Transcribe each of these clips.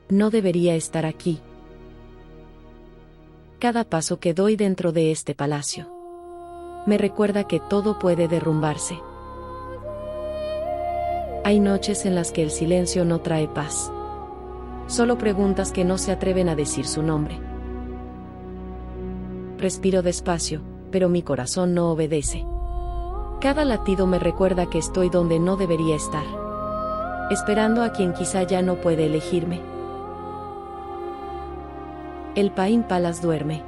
No debería estar aquí. Cada paso que doy dentro de este palacio me recuerda que todo puede derrumbarse. Hay noches en las que el silencio no trae paz. Solo preguntas que no se atreven a decir su nombre. Respiro despacio, pero mi corazón no obedece. Cada latido me recuerda que estoy donde no debería estar, esperando a quien quizá ya no puede elegirme. El Pine Palace duerme,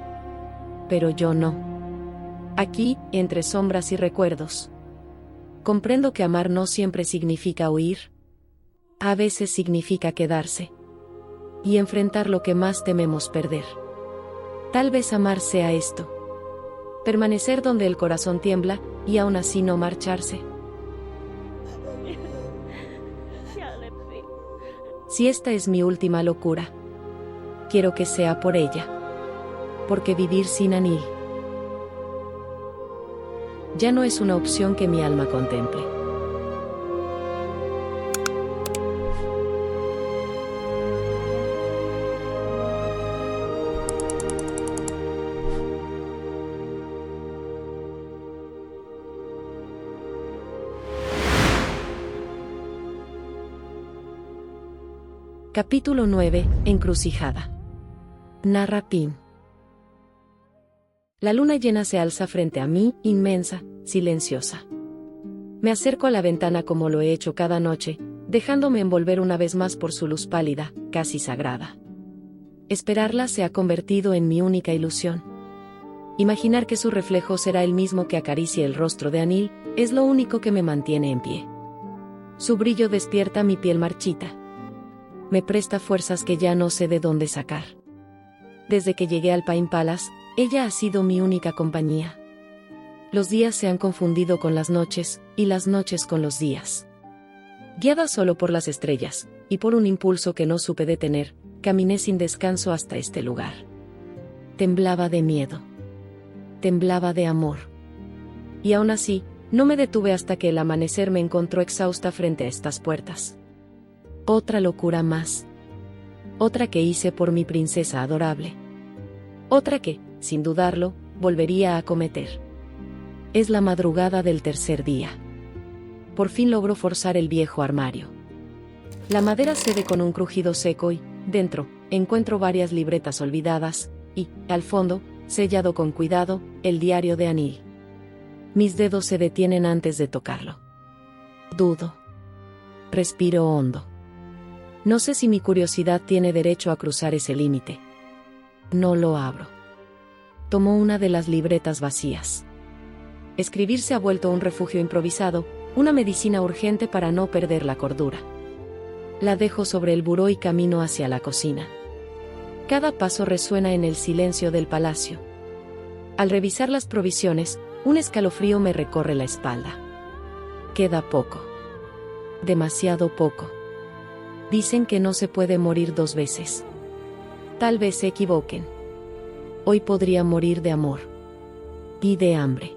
pero yo no. Aquí, entre sombras y recuerdos, comprendo que amar no siempre significa huir. A veces significa quedarse y enfrentar lo que más tememos perder. Tal vez amar sea esto: permanecer donde el corazón tiembla y aún así no marcharse. Si esta es mi última locura, quiero que sea por ella, porque vivir sin Anil ya no es una opción que mi alma contemple. Capítulo 9. Encrucijada. Narra Pin. La luna llena se alza frente a mí, inmensa, silenciosa. Me acerco a la ventana como lo he hecho cada noche, dejándome envolver una vez más por su luz pálida, casi sagrada. Esperarla se ha convertido en mi única ilusión. Imaginar que su reflejo será el mismo que acaricie el rostro de Anil, es lo único que me mantiene en pie. Su brillo despierta mi piel marchita. Me presta fuerzas que ya no sé de dónde sacar. Desde que llegué al Pine Palace, ella ha sido mi única compañía. Los días se han confundido con las noches, y las noches con los días. Guiada solo por las estrellas, y por un impulso que no supe detener, caminé sin descanso hasta este lugar. Temblaba de miedo. Temblaba de amor. Y aún así, no me detuve hasta que el amanecer me encontró exhausta frente a estas puertas. Otra locura más. Otra que hice por mi princesa adorable. Otra que, sin dudarlo, volvería a cometer. Es la madrugada del tercer día. Por fin logro forzar el viejo armario. La madera cede con un crujido seco y, dentro, encuentro varias libretas olvidadas, y, al fondo, sellado con cuidado, el diario de Anil. Mis dedos se detienen antes de tocarlo. Dudo. Respiro hondo. No sé si mi curiosidad tiene derecho a cruzar ese límite. No lo abro. Tomo una de las libretas vacías. Escribir se ha vuelto un refugio improvisado, una medicina urgente para no perder la cordura. La dejo sobre el buró y camino hacia la cocina. Cada paso resuena en el silencio del palacio. Al revisar las provisiones, un escalofrío me recorre la espalda. Queda poco. Demasiado poco. Dicen que no se puede morir dos veces. Tal vez se equivoquen. Hoy podría morir de amor. Y de hambre.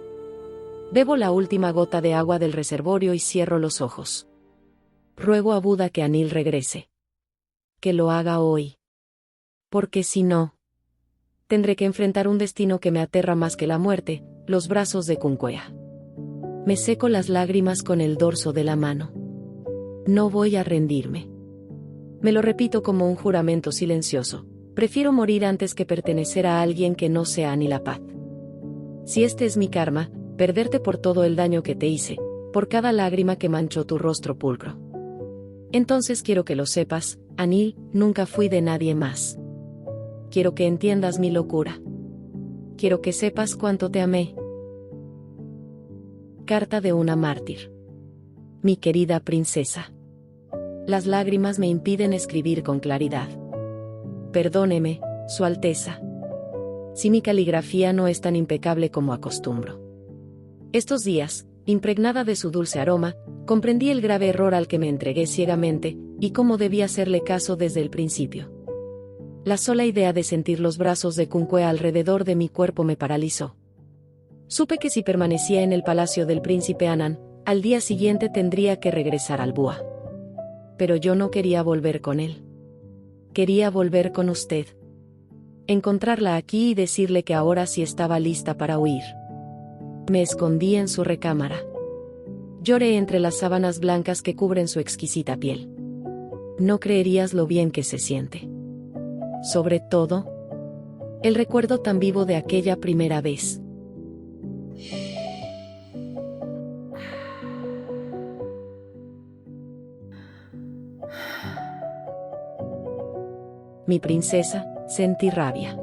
Bebo la última gota de agua del reservorio y cierro los ojos. Ruego a Buda que Anil regrese. Que lo haga hoy. Porque si no, tendré que enfrentar un destino que me aterra más que la muerte, los brazos de Kunquea. Me seco las lágrimas con el dorso de la mano. No voy a rendirme. Me lo repito como un juramento silencioso. Prefiero morir antes que pertenecer a alguien que no sea Anilapad. Si este es mi karma, perderte por todo el daño que te hice, por cada lágrima que manchó tu rostro pulcro. Entonces quiero que lo sepas, Anil, nunca fui de nadie más. Quiero que entiendas mi locura. Quiero que sepas cuánto te amé. Carta de una mártir. Mi querida princesa. Las lágrimas me impiden escribir con claridad. Perdóneme, Su Alteza, si mi caligrafía no es tan impecable como acostumbro. Estos días, impregnada de su dulce aroma, comprendí el grave error al que me entregué ciegamente, y cómo debía hacerle caso desde el principio. La sola idea de sentir los brazos de Kunquea alrededor de mi cuerpo me paralizó. Supe que si permanecía en el palacio del príncipe Anan, al día siguiente tendría que regresar al Bua. Pero yo no quería volver con él. Quería volver con usted. Encontrarla aquí y decirle que ahora sí estaba lista para huir. Me escondí en su recámara. Lloré entre las sábanas blancas que cubren su exquisita piel. No creerías lo bien que se siente. Sobre todo, el recuerdo tan vivo de aquella primera vez. Mi princesa, sentí rabia.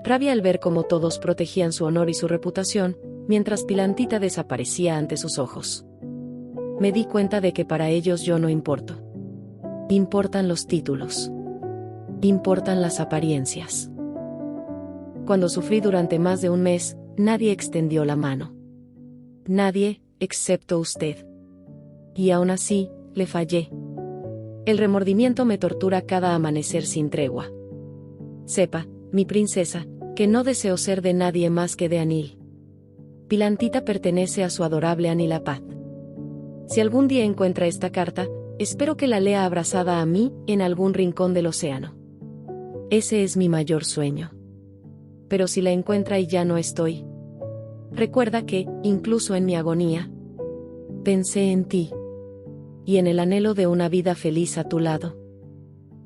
Rabia al ver cómo todos protegían su honor y su reputación, mientras Pilantita desaparecía ante sus ojos. Me di cuenta de que para ellos yo no importo. Importan los títulos. Importan las apariencias. Cuando sufrí durante más de un mes, nadie extendió la mano. Nadie, excepto usted. Y aún así, le fallé. El remordimiento me tortura cada amanecer sin tregua. Sepa, mi princesa, que no deseo ser de nadie más que de Anil. Pilantita pertenece a su adorable Anilapad. Si algún día encuentra esta carta, espero que la lea abrazada a mí en algún rincón del océano. Ese es mi mayor sueño. Pero si la encuentra y ya no estoy, recuerda que, incluso en mi agonía, pensé en ti. Y en el anhelo de una vida feliz a tu lado.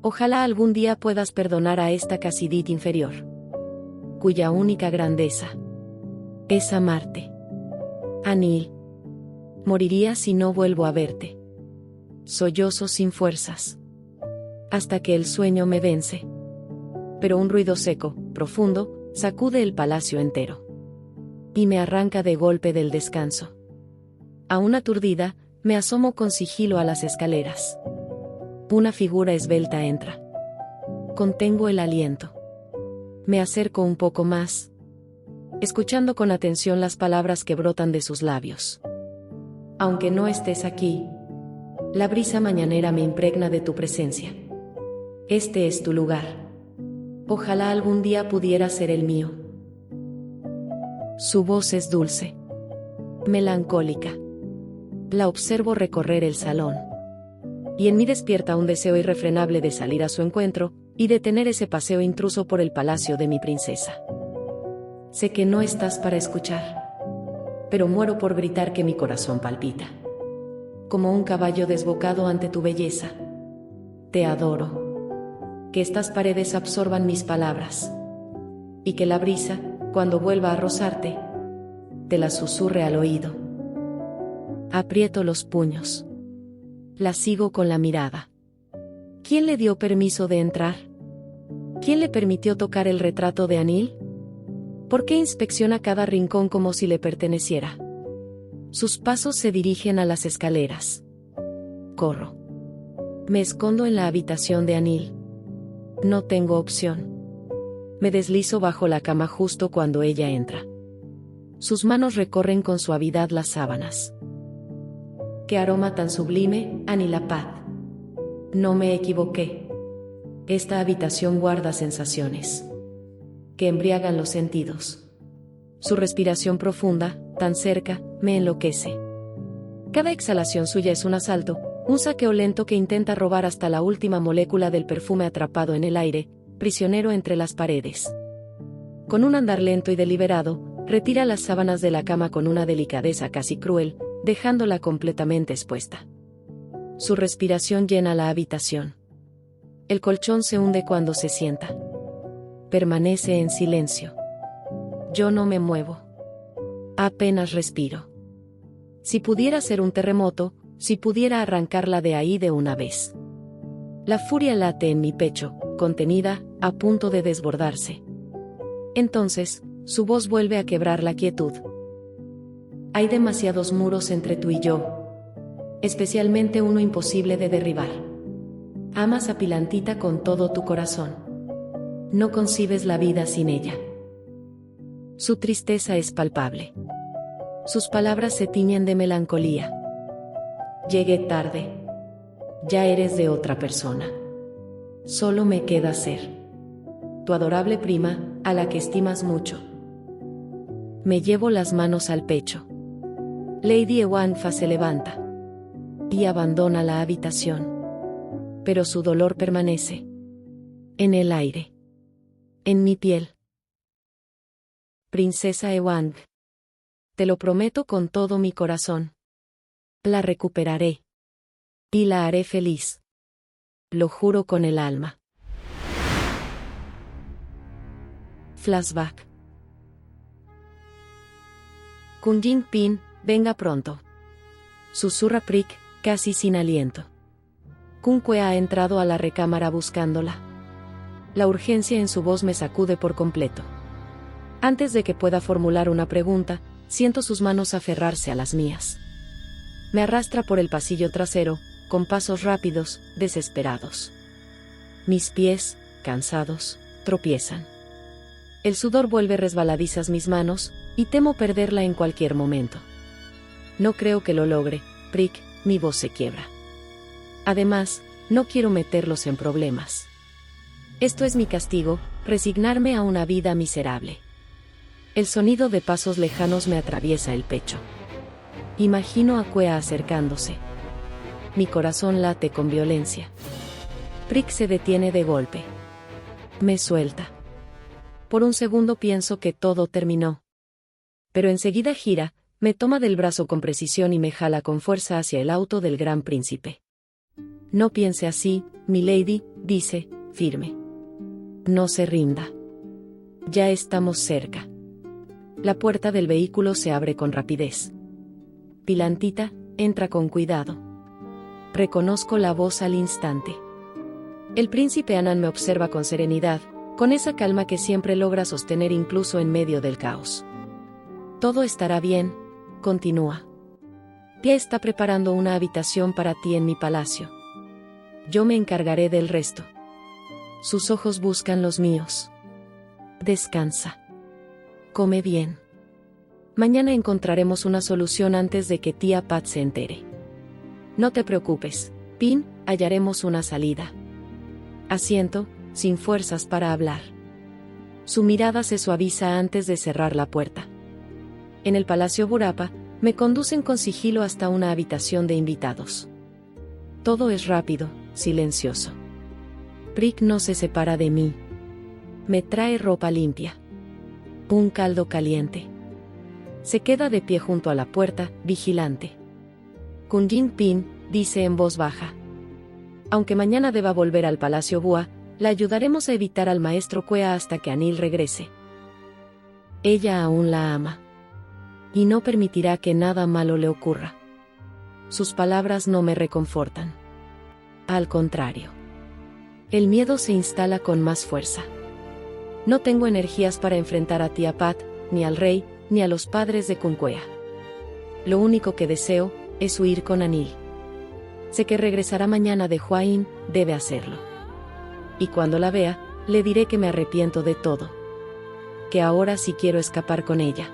Ojalá algún día puedas perdonar a esta Casidid inferior, cuya única grandeza es amarte. Anil. Moriría si no vuelvo a verte. Sollozo sin fuerzas. Hasta que el sueño me vence. Pero un ruido seco, profundo, sacude el palacio entero. Y me arranca de golpe del descanso. Aún aturdida, me asomo con sigilo a las escaleras. Una figura esbelta entra. Contengo el aliento. Me acerco un poco más, escuchando con atención las palabras que brotan de sus labios. Aunque no estés aquí, la brisa mañanera me impregna de tu presencia. Este es tu lugar. Ojalá algún día pudiera ser el mío. Su voz es dulce, melancólica. La observo recorrer el salón. Y en mí despierta un deseo irrefrenable de salir a su encuentro, y de tener ese paseo intruso por el palacio de mi princesa. Sé que no estás para escuchar, pero muero por gritar que mi corazón palpita. Como un caballo desbocado ante tu belleza. Te adoro. Que estas paredes absorban mis palabras. Y que la brisa, cuando vuelva a rozarte, te las susurre al oído. Aprieto los puños. La sigo con la mirada. ¿Quién le dio permiso de entrar? ¿Quién le permitió tocar el retrato de Anil? ¿Por qué inspecciona cada rincón como si le perteneciera? Sus pasos se dirigen a las escaleras. Corro. Me escondo en la habitación de Anil. No tengo opción. Me deslizo bajo la cama justo cuando ella entra. Sus manos recorren con suavidad las sábanas. ¡Qué aroma tan sublime, Anilapad! No me equivoqué. Esta habitación guarda sensaciones que embriagan los sentidos. Su respiración profunda, tan cerca, me enloquece. Cada exhalación suya es un asalto, un saqueo lento que intenta robar hasta la última molécula del perfume atrapado en el aire, prisionero entre las paredes. Con un andar lento y deliberado, retira las sábanas de la cama con una delicadeza casi cruel, dejándola completamente expuesta. Su respiración llena la habitación. El colchón se hunde cuando se sienta. Permanece en silencio. Yo no me muevo. Apenas respiro. Si pudiera ser un terremoto, si pudiera arrancarla de ahí de una vez. La furia late en mi pecho, contenida, a punto de desbordarse. Entonces, su voz vuelve a quebrar la quietud. Hay demasiados muros entre tú y yo, especialmente uno imposible de derribar. Amas a Pilantita con todo tu corazón. No concibes la vida sin ella. Su tristeza es palpable. Sus palabras se tiñen de melancolía. Llegué tarde. Ya eres de otra persona. Solo me queda ser tu adorable prima, a la que estimas mucho. Me llevo las manos al pecho. Lady Ewanfa se levanta y abandona la habitación. Pero su dolor permanece. En el aire. En mi piel. Princesa Ewang. Te lo prometo con todo mi corazón. La recuperaré. Y la haré feliz. Lo juro con el alma. Flashback. Kun Jinping, venga pronto. Susurra Prick, casi sin aliento. Kun Kue ha entrado a la recámara buscándola. La urgencia en su voz me sacude por completo. Antes de que pueda formular una pregunta, siento sus manos aferrarse a las mías. Me arrastra por el pasillo trasero, con pasos rápidos, desesperados. Mis pies, cansados, tropiezan. El sudor vuelve resbaladizas mis manos, y temo perderla en cualquier momento. No creo que lo logre, Prick, mi voz se quiebra. Además, no quiero meterlos en problemas. Esto es mi castigo, resignarme a una vida miserable. El sonido de pasos lejanos me atraviesa el pecho. Imagino a Kue acercándose. Mi corazón late con violencia. Prick se detiene de golpe. Me suelta. Por un segundo pienso que todo terminó. Pero enseguida gira, me toma del brazo con precisión y me jala con fuerza hacia el auto del gran príncipe. No piense así, milady, dice, firme. No se rinda. Ya estamos cerca. La puerta del vehículo se abre con rapidez. Pilantita, entra con cuidado. Reconozco la voz al instante. El príncipe Anand me observa con serenidad, con esa calma que siempre logra sostener incluso en medio del caos. Todo estará bien, continúa. Pia está preparando una habitación para ti en mi palacio. Yo me encargaré del resto. Sus ojos buscan los míos. Descansa. Come bien. Mañana encontraremos una solución antes de que tía Pat se entere. No te preocupes, Pin, hallaremos una salida. Asiento, sin fuerzas para hablar. Su mirada se suaviza antes de cerrar la puerta. En el Palacio Burapa, me conducen con sigilo hasta una habitación de invitados. Todo es rápido, silencioso. Prick no se separa de mí. Me trae ropa limpia. Un caldo caliente. Se queda de pie junto a la puerta, vigilante. Kun Jinping, dice en voz baja. Aunque mañana deba volver al Palacio Bua, la ayudaremos a evitar al maestro Kuea hasta que Anil regrese. Ella aún la ama. Y no permitirá que nada malo le ocurra. Sus palabras no me reconfortan. Al contrario. El miedo se instala con más fuerza. No tengo energías para enfrentar a tía Pat, ni al rey, ni a los padres de Kun Kuea. Lo único que deseo es huir con Anil. Sé que regresará mañana de Huayin, debe hacerlo. Y cuando la vea, le diré que me arrepiento de todo. Que ahora sí quiero escapar con ella.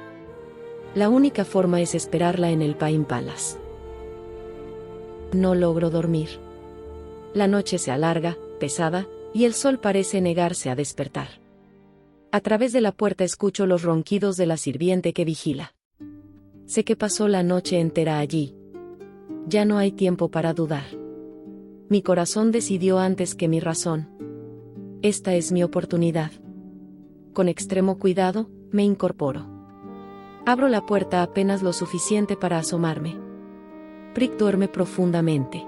La única forma es esperarla en el Pine Palace. No logro dormir. La noche se alarga, pesada, y el sol parece negarse a despertar. A través de la puerta escucho los ronquidos de la sirviente que vigila. Sé que pasó la noche entera allí. Ya no hay tiempo para dudar. Mi corazón decidió antes que mi razón. Esta es mi oportunidad. Con extremo cuidado, me incorporo. Abro la puerta apenas lo suficiente para asomarme. Prick duerme profundamente.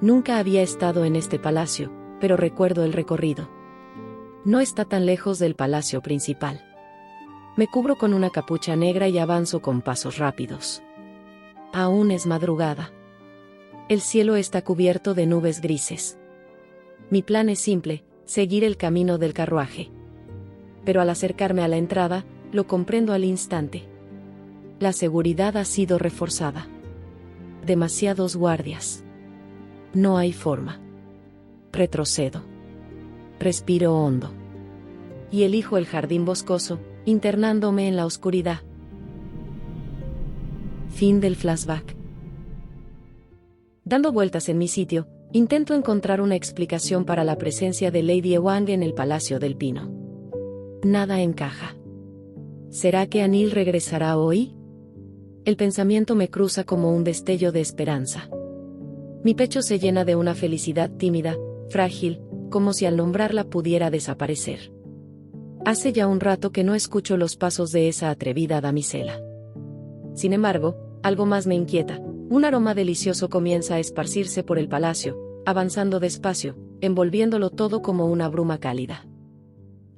Nunca había estado en este palacio, pero recuerdo el recorrido. No está tan lejos del palacio principal. Me cubro con una capucha negra y avanzo con pasos rápidos. Aún es madrugada. El cielo está cubierto de nubes grises. Mi plan es simple, seguir el camino del carruaje. Pero al acercarme a la entrada, lo comprendo al instante. La seguridad ha sido reforzada. Demasiados guardias. No hay forma. Retrocedo. Respiro hondo. Y elijo el jardín boscoso, internándome en la oscuridad. Fin del flashback. Dando vueltas en mi sitio, intento encontrar una explicación para la presencia de Lady Ewang en el Palacio del Pino. Nada encaja. ¿Será que Anil regresará hoy? El pensamiento me cruza como un destello de esperanza. Mi pecho se llena de una felicidad tímida, frágil, como si al nombrarla pudiera desaparecer. Hace ya un rato que no escucho los pasos de esa atrevida damisela. Sin embargo, algo más me inquieta. Un aroma delicioso comienza a esparcirse por el palacio, avanzando despacio, envolviéndolo todo como una bruma cálida.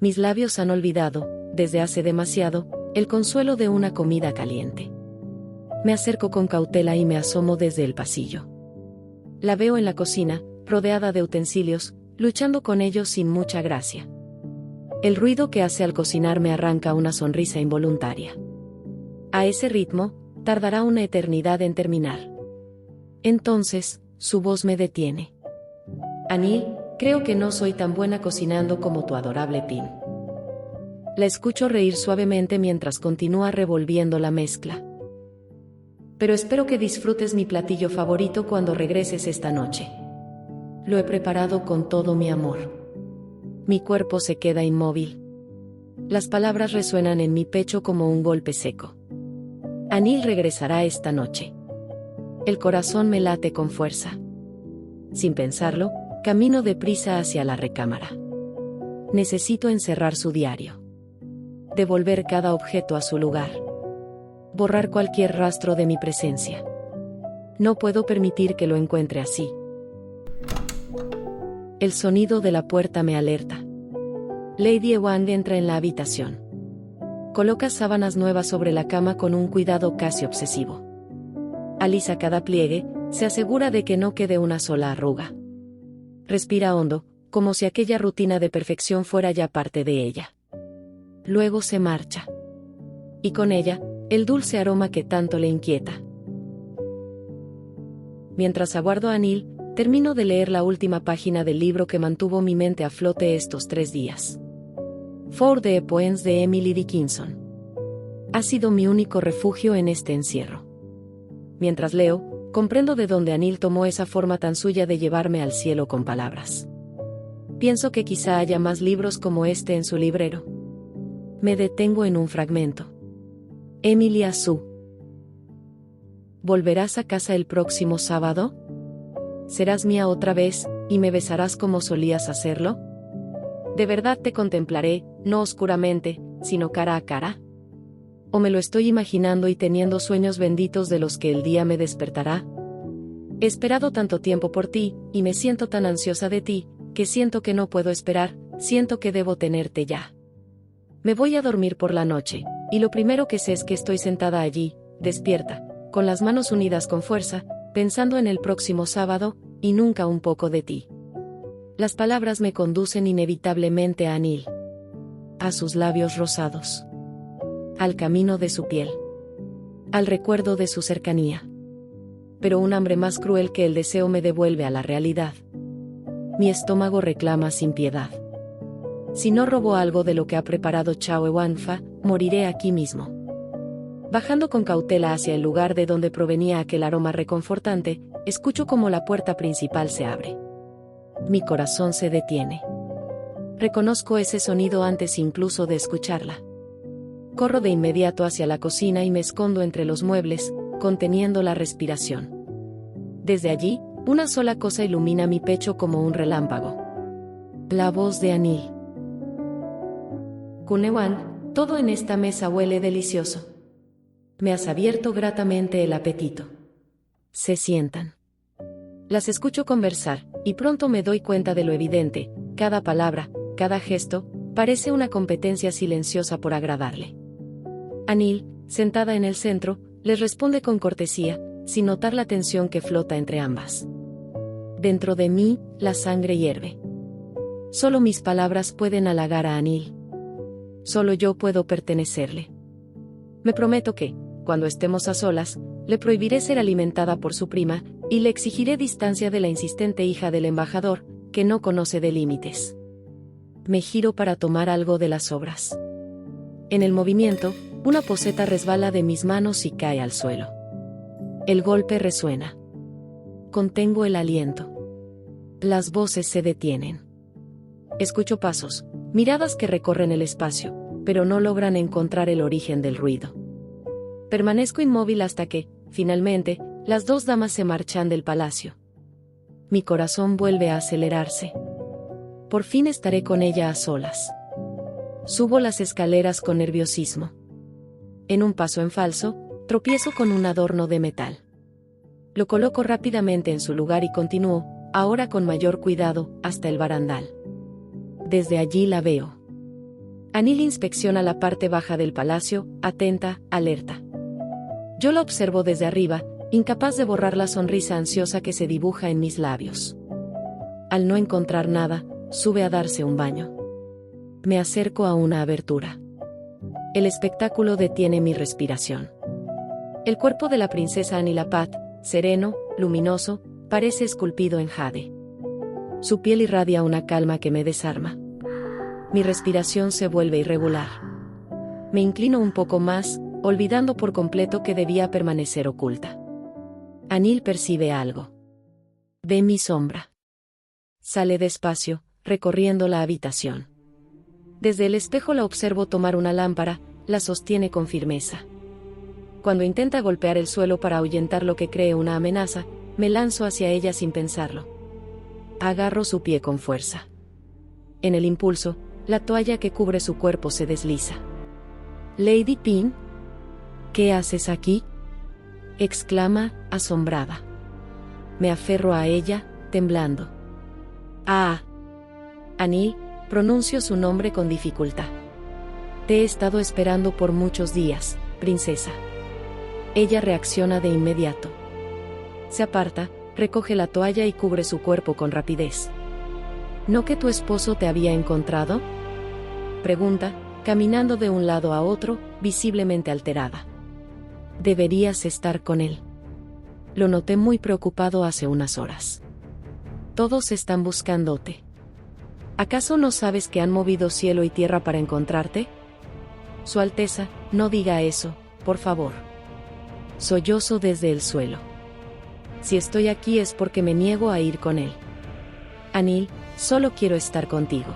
Mis labios han olvidado, desde hace demasiado, el consuelo de una comida caliente. Me acerco con cautela y me asomo desde el pasillo. La veo en la cocina, rodeada de utensilios, luchando con ellos sin mucha gracia. El ruido que hace al cocinar me arranca una sonrisa involuntaria. A ese ritmo, tardará una eternidad en terminar. Entonces, su voz me detiene. Anil, creo que no soy tan buena cocinando como tu adorable Pin. La escucho reír suavemente mientras continúa revolviendo la mezcla. Pero espero que disfrutes mi platillo favorito cuando regreses esta noche. Lo he preparado con todo mi amor. Mi cuerpo se queda inmóvil. Las palabras resuenan en mi pecho como un golpe seco. Anil regresará esta noche. El corazón me late con fuerza. Sin pensarlo, camino deprisa hacia la recámara. Necesito encerrar su diario. Devolver cada objeto a su lugar. Borrar cualquier rastro de mi presencia. No puedo permitir que lo encuentre así. El sonido de la puerta me alerta. Lady Ewang entra en la habitación. Coloca sábanas nuevas sobre la cama con un cuidado casi obsesivo. Alisa cada pliegue, se asegura de que no quede una sola arruga. Respira hondo, como si aquella rutina de perfección fuera ya parte de ella. Luego se marcha. Y con ella, el dulce aroma que tanto le inquieta. Mientras aguardo a Anil, termino de leer la última página del libro que mantuvo mi mente a flote estos 3 días. For the Poems de Emily Dickinson. Ha sido mi único refugio en este encierro. Mientras leo, comprendo de dónde Anil tomó esa forma tan suya de llevarme al cielo con palabras. Pienso que quizá haya más libros como este en su librero. Me detengo en un fragmento. Emily a Sue. ¿Volverás a casa el próximo sábado? ¿Serás mía otra vez, y me besarás como solías hacerlo? ¿De verdad te contemplaré, no oscuramente, sino cara a cara? ¿O me lo estoy imaginando y teniendo sueños benditos de los que el día me despertará? He esperado tanto tiempo por ti, y me siento tan ansiosa de ti, que siento que no puedo esperar, siento que debo tenerte ya. Me voy a dormir por la noche, y lo primero que sé es que estoy sentada allí, despierta, con las manos unidas con fuerza, pensando en el próximo sábado, y nunca un poco de ti. Las palabras me conducen inevitablemente a Anil. A sus labios rosados. Al camino de su piel. Al recuerdo de su cercanía. Pero un hambre más cruel que el deseo me devuelve a la realidad. Mi estómago reclama sin piedad. Si no robo algo de lo que ha preparado Chao Ewanfa, moriré aquí mismo. Bajando con cautela hacia el lugar de donde provenía aquel aroma reconfortante, escucho como la puerta principal se abre. Mi corazón se detiene. Reconozco ese sonido antes incluso de escucharla. Corro de inmediato hacia la cocina y me escondo entre los muebles, conteniendo la respiración. Desde allí, una sola cosa ilumina mi pecho como un relámpago. La voz de Anil. Kunewan, todo en esta mesa huele delicioso. Me has abierto gratamente el apetito. Se sientan. Las escucho conversar, y pronto me doy cuenta de lo evidente: cada palabra, cada gesto, parece una competencia silenciosa por agradarle. Anil, sentada en el centro, les responde con cortesía, sin notar la tensión que flota entre ambas. Dentro de mí, la sangre hierve. Solo mis palabras pueden halagar a Anil. Solo yo puedo pertenecerle. Me prometo que, cuando estemos a solas, le prohibiré ser alimentada por su prima, y le exigiré distancia de la insistente hija del embajador, que no conoce de límites. Me giro para tomar algo de las sobras. En el movimiento, una poceta resbala de mis manos y cae al suelo. El golpe resuena. Contengo el aliento. Las voces se detienen. Escucho pasos, miradas que recorren el espacio, pero no logran encontrar el origen del ruido. Permanezco inmóvil hasta que, finalmente, las 2 damas se marchan del palacio. Mi corazón vuelve a acelerarse. Por fin estaré con ella a solas. Subo las escaleras con nerviosismo. En un paso en falso, tropiezo con un adorno de metal. Lo coloco rápidamente en su lugar y continúo, ahora con mayor cuidado, hasta el barandal. Desde allí la veo. Anil inspecciona la parte baja del palacio, atenta, alerta. Yo la observo desde arriba, incapaz de borrar la sonrisa ansiosa que se dibuja en mis labios. Al no encontrar nada, sube a darse un baño. Me acerco a una abertura. El espectáculo detiene mi respiración. El cuerpo de la princesa Anilapat, sereno, luminoso, parece esculpido en jade. Su piel irradia una calma que me desarma. Mi respiración se vuelve irregular. Me inclino un poco más, olvidando por completo que debía permanecer oculta. Anil percibe algo. Ve mi sombra. Sale despacio, recorriendo la habitación. Desde el espejo la observo tomar una lámpara, la sostiene con firmeza. Cuando intenta golpear el suelo para ahuyentar lo que cree una amenaza, me lanzo hacia ella sin pensarlo. Agarro su pie con fuerza. En el impulso, la toalla que cubre su cuerpo se desliza. «Lady Pin, ¿qué haces aquí?», exclama, asombrada. Me aferro a ella, temblando. «Ah». Anil, pronuncio su nombre con dificultad. «Te he estado esperando por muchos días, princesa». Ella reacciona de inmediato. Se aparta, recoge la toalla y cubre su cuerpo con rapidez. ¿No que tu esposo te había encontrado?, pregunta, caminando de un lado a otro, visiblemente alterada. Deberías estar con él. Lo noté muy preocupado hace unas horas. Todos están buscándote. ¿Acaso no sabes que han movido cielo y tierra para encontrarte? Su Alteza, no diga eso, por favor. Sollozo desde el suelo. Si estoy aquí es porque me niego a ir con él. Anil, solo quiero estar contigo.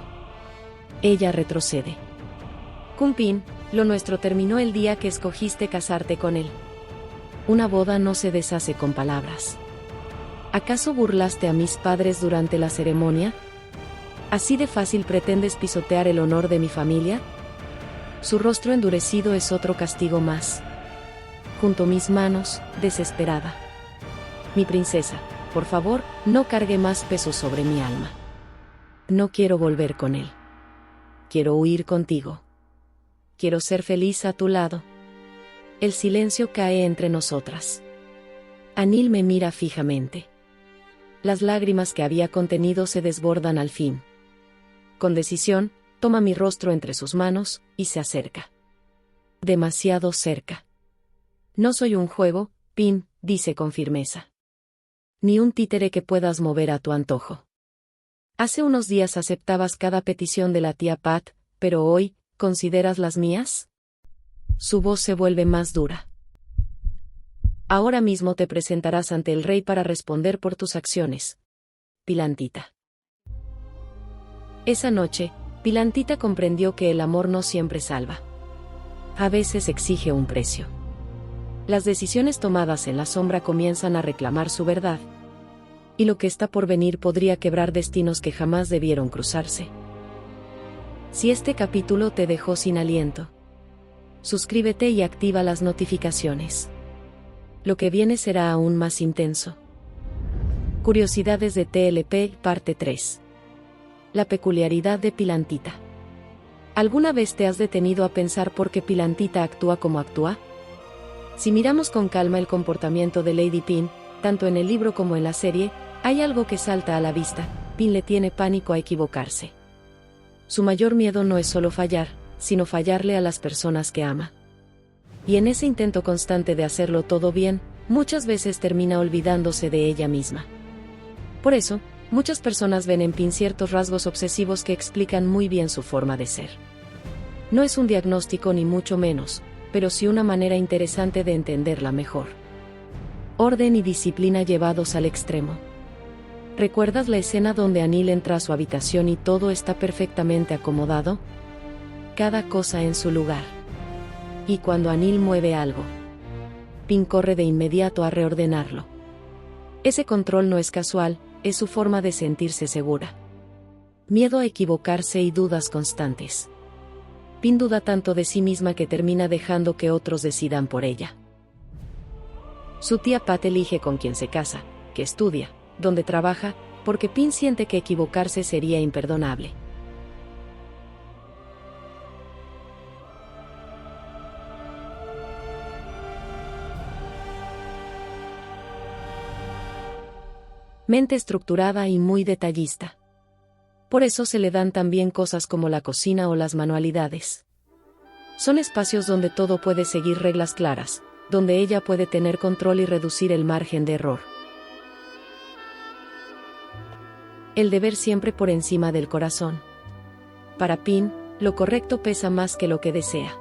Ella retrocede. Kunpin, lo nuestro terminó el día que escogiste casarte con él. Una boda no se deshace con palabras. ¿Acaso burlaste a mis padres durante la ceremonia? ¿Así de fácil pretendes pisotear el honor de mi familia? Su rostro endurecido es otro castigo más. Junto mis manos, desesperada. Mi princesa, por favor, no cargue más peso sobre mi alma. No quiero volver con él. Quiero huir contigo. Quiero ser feliz a tu lado. El silencio cae entre nosotras. Anil me mira fijamente. Las lágrimas que había contenido se desbordan al fin. Con decisión, toma mi rostro entre sus manos, y se acerca. Demasiado cerca. No soy un juego, Pin, dice con firmeza. Ni un títere que puedas mover a tu antojo. Hace unos días aceptabas cada petición de la tía Pat, pero hoy, ¿consideras las mías? Su voz se vuelve más dura. Ahora mismo te presentarás ante el rey para responder por tus acciones. Pilantita. Esa noche, Pilantita comprendió que el amor no siempre salva. A veces exige un precio. Las decisiones tomadas en la sombra comienzan a reclamar su verdad. Y lo que está por venir podría quebrar destinos que jamás debieron cruzarse. Si este capítulo te dejó sin aliento, suscríbete y activa las notificaciones. Lo que viene será aún más intenso. Curiosidades de TLP, parte 3. La peculiaridad de Pilantita. ¿Alguna vez te has detenido a pensar por qué Pilantita actúa como actúa? Si miramos con calma el comportamiento de Lady Pin, tanto en el libro como en la serie, hay algo que salta a la vista. Pin le tiene pánico a equivocarse. Su mayor miedo no es solo fallar, sino fallarle a las personas que ama. Y en ese intento constante de hacerlo todo bien, muchas veces termina olvidándose de ella misma. Por eso, muchas personas ven en Pin ciertos rasgos obsesivos que explican muy bien su forma de ser. No es un diagnóstico ni mucho menos, pero sí una manera interesante de entenderla mejor. Orden y disciplina llevados al extremo. ¿Recuerdas la escena donde Anil entra a su habitación y todo está perfectamente acomodado? Cada cosa en su lugar. Y cuando Anil mueve algo, Pin corre de inmediato a reordenarlo. Ese control no es casual, es su forma de sentirse segura. miedo a equivocarse y dudas constantes. Pin duda tanto de sí misma que termina dejando que otros decidan por ella. Su tía Pat elige con quién se casa, qué estudia, dónde trabaja, porque Pin siente que equivocarse sería imperdonable. Mente estructurada y muy detallista. Por eso se le dan también cosas como la cocina o las manualidades. Son espacios donde todo puede seguir reglas claras, donde ella puede tener control y reducir el margen de error. El deber siempre por encima del corazón. Para Pin, lo correcto pesa más que lo que desea.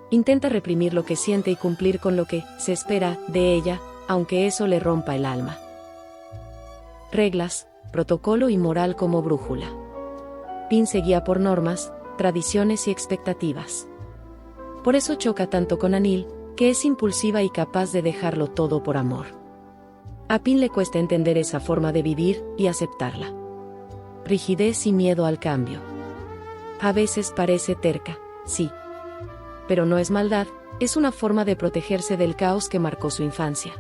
Intenta reprimir lo que siente y cumplir con lo que se espera de ella, aunque eso le rompa el alma. Reglas, protocolo y moral como brújula. Pin se guía por normas, tradiciones y expectativas. Por eso choca tanto con Anil, que es impulsiva y capaz de dejarlo todo por amor. A Pin le cuesta entender esa forma de vivir y aceptarla. Rigidez y miedo al cambio. A veces parece terca, sí. Pero no es maldad, es una forma de protegerse del caos que marcó su infancia.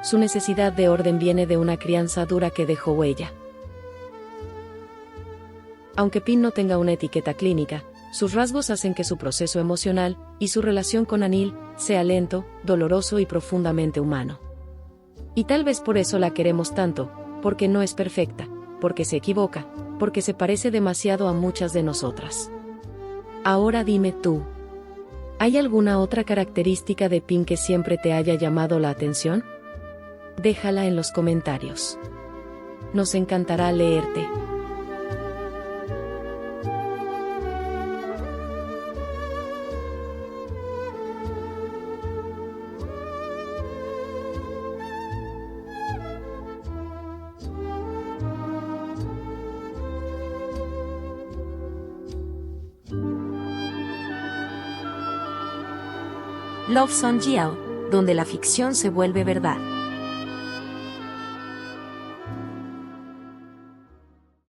Su necesidad de orden viene de una crianza dura que dejó huella. Aunque Pin no tenga una etiqueta clínica, sus rasgos hacen que su proceso emocional y su relación con Anil sea lento, doloroso y profundamente humano. Y tal vez por eso la queremos tanto, porque no es perfecta, porque se equivoca, porque se parece demasiado a muchas de nosotras. Ahora dime tú, ¿hay alguna otra característica de Pin que siempre te haya llamado la atención? Déjala en los comentarios. Nos encantará leerte. Love Song Jiao, donde la ficción se vuelve verdad.